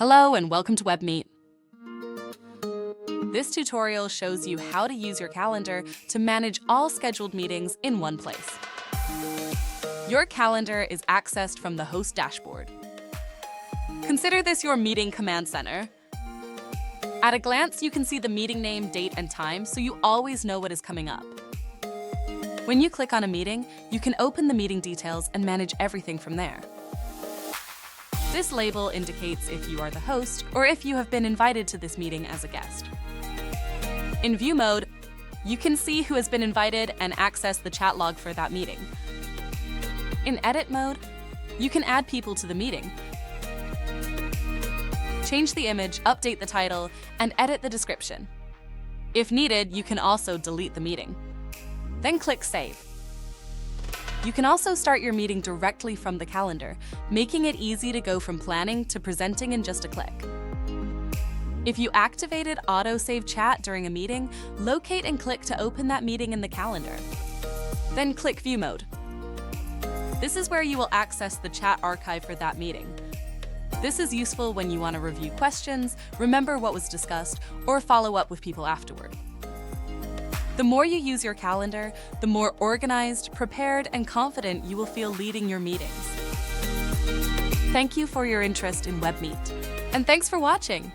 Hello and welcome to WebMeet. This tutorial shows you how to use your calendar to manage all scheduled meetings in one place. Your calendar is accessed from the host dashboard. Consider this your meeting command center. At a glance, you can see the meeting name, date, and time, so you always know what is coming up. When you click on a meeting, you can open the meeting details and manage everything from there. This label indicates if you are the host or if you have been invited to this meeting as a guest. In View mode, you can see who has been invited and access the chat log for that meeting. In Edit mode, you can add people to the meeting, change the image, update the title, and edit the description. If needed, you can also delete the meeting. Then click Save. You can also start your meeting directly from the calendar, making it easy to go from planning to presenting in just a click. If you activated Auto Save Chat during a meeting, locate and click to open that meeting in the calendar. Then click View mode. This is where you will access the chat archive for that meeting. This is useful when you want to review questions, remember what was discussed, or follow up with people afterward. The more you use your calendar, the more organized, prepared, and confident you will feel leading your meetings. Thank you for your interest in WebMeet, and thanks for watching.